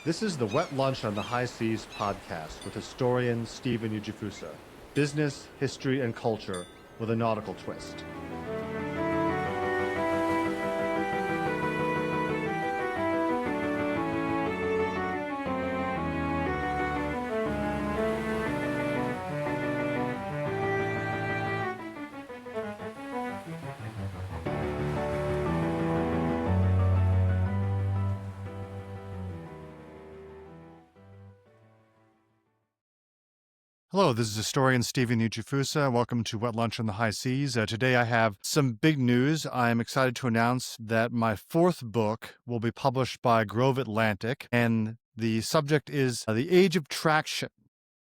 This is the Wet Lunch on the High Seas podcast with historian Stephen Ujifusa. Business, history, and culture with a nautical twist. Hello, this is historian Stephen Ujifusa. Welcome to Wet Lunch on the High Seas. Today I have some big news. I am excited to announce that my fourth book will be published by Grove Atlantic, and the subject is The Age of Traction.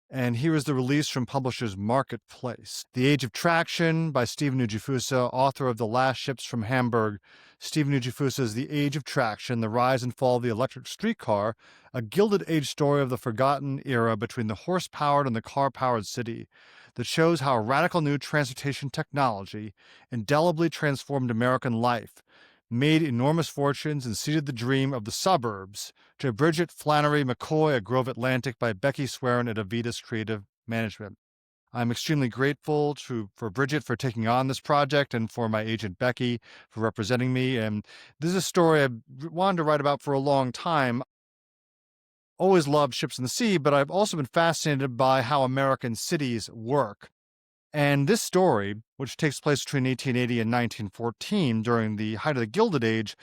And here is the release from publishers Marketplace. The Age of Traction by Stephen Ujifusa, author of The Last Ships from Hamburg. Stephen Ujifusa's The Age of Traction, The Rise and Fall of the Electric Streetcar, a Gilded Age story of the forgotten era between the horse-powered and the car-powered city that shows how a radical new transportation technology indelibly transformed American life, made enormous fortunes, and seeded the dream of the suburbs. To Bridget Flannery McCoy at Grove Atlantic by Becky Swearin at Avitas Creative Management. I'm extremely grateful for Bridget for taking on this project and for my agent Becky for representing me. And this is a story I've wanted to write about for a long time. Always loved ships in the sea, but I've also been fascinated by how American cities work. And this story, which takes place between 1880 and 1914 during the height of the Gilded Age,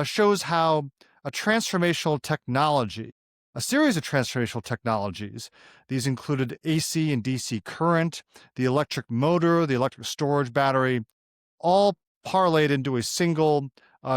shows how a transformational technology, a series of transformational technologies, these included AC and DC current, the electric motor, the electric storage battery, all parlayed into a single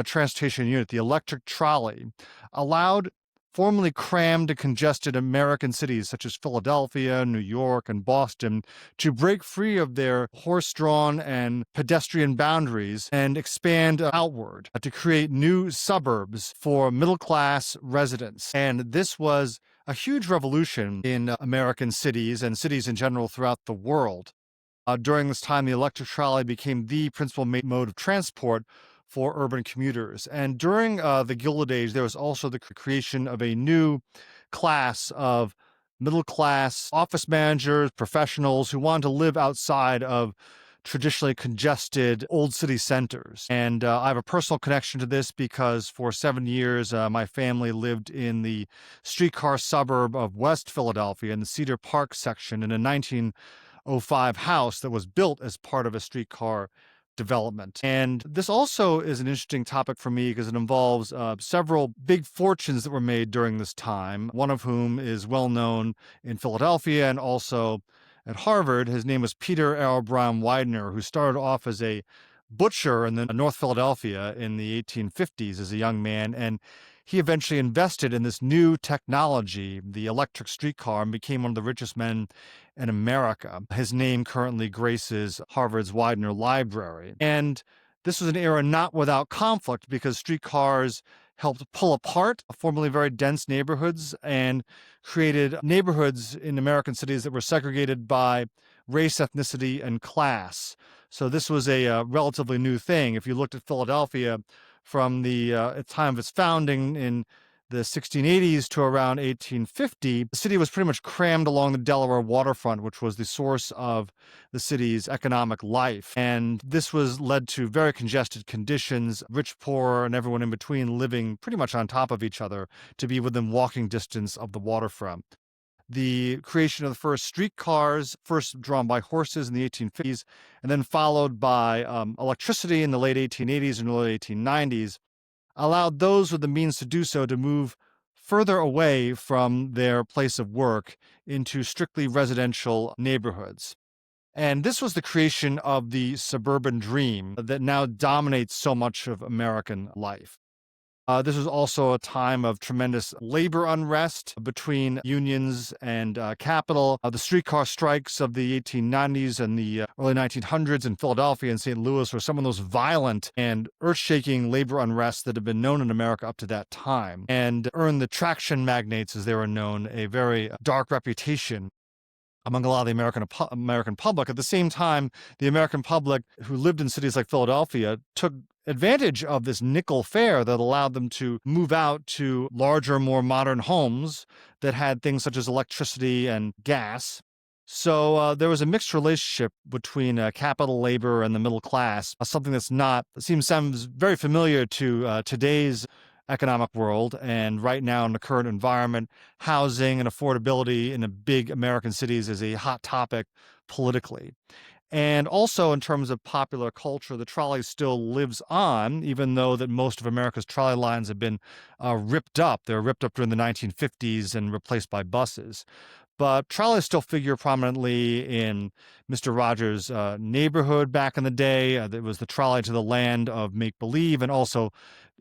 transportation unit, the electric trolley, allowed formerly crammed and congested American cities such as Philadelphia, New York, and Boston to break free of their horse-drawn and pedestrian boundaries and expand outward to create new suburbs for middle-class residents. And this was a huge revolution in American cities and cities in general throughout the world. During this time, the electric trolley became the principal mode of transport for urban commuters. And during the Gilded Age, there was also the creation of a new class of middle-class office managers, professionals who wanted to live outside of traditionally congested old city centers. And I have a personal connection to this because for 7 years, my family lived in the Streetcar suburb of West Philadelphia in the Cedar Park section in a 1905 house that was built as part of a streetcar development. And this also is an interesting topic for me because it involves several big fortunes that were made during this time, one of whom is well known in Philadelphia and also at Harvard. His name was Peter L. Brown Widener, who started off as a butcher in North Philadelphia in the 1850s as a young man, and he eventually invested in this new technology, the electric streetcar, and became one of the richest men in America. His name currently graces Harvard's Widener Library. And this was an era not without conflict because streetcars helped pull apart formerly very dense neighborhoods and created neighborhoods in American cities that were segregated by race, ethnicity, and class. So this was a relatively new thing. If you looked at Philadelphia from the time of its founding in the 1680s to around 1850, the city was pretty much crammed along the Delaware waterfront, which was the source of the city's economic life. And this led to very congested conditions, rich, poor, and everyone in between living pretty much on top of each other to be within walking distance of the waterfront. The creation of the first streetcars, first drawn by horses in the 1850s, and then followed by electricity in the late 1880s and early 1890s, allowed those with the means to do so to move further away from their place of work into strictly residential neighborhoods. And this was the creation of the suburban dream that now dominates so much of American life. This was also a time of tremendous labor unrest between unions and capital. The streetcar strikes of the 1890s and the early 1900s in Philadelphia and St. Louis were some of the most violent and earth-shaking labor unrests that had been known in America up to that time, and earned the traction magnates, as they were known, a very dark reputation among a lot of the American public. At the same time, the American public who lived in cities like Philadelphia took advantage of this nickel fare that allowed them to move out to larger, more modern homes that had things such as electricity and gas. So there was a mixed relationship between capital labor and the middle class, something sounds very familiar to today's economic world. And right now in the current environment, housing and affordability in the big American cities is a hot topic politically. And also in terms of popular culture, the trolley still lives on, even though that most of America's trolley lines have been ripped up. They were ripped up during the 1950s and replaced by buses. But trolleys still figure prominently in Mr. Rogers' neighborhood back in the day. There was the trolley to the land of make-believe, and also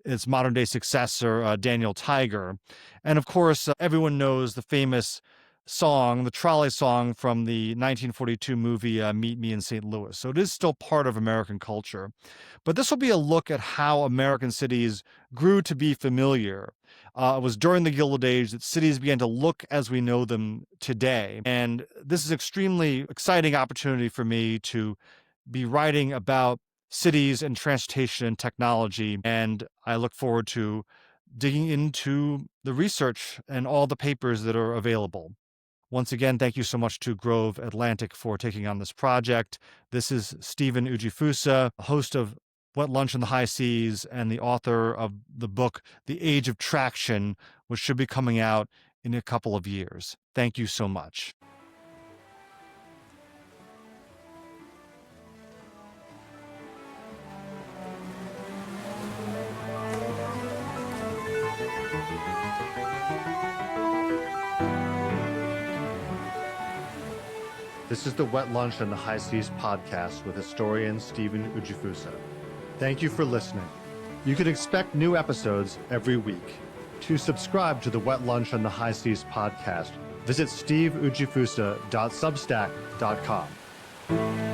its modern-day successor, Daniel Tiger. And of course, everyone knows the famous song, the trolley song from the 1942 movie Meet Me in St. Louis. So it is still part of American culture. But this will be a look at how American cities grew to be familiar. It was during the Gilded Age that cities began to look as we know them today. And this is an extremely exciting opportunity for me to be writing about cities and transportation and technology. And I look forward to digging into the research and all the papers that are available. Once again, thank you so much to Grove Atlantic for taking on this project. This is Stephen Ujifusa, host of Wet Lunch in the High Seas and the author of the book, The Age of Traction, which should be coming out in a couple of years. Thank you so much. This is the Wet Lunch on the High Seas podcast with historian Stephen Ujifusa. Thank you for listening. You can expect new episodes every week. To subscribe to the Wet Lunch on the High Seas podcast, visit steveujifusa.substack.com.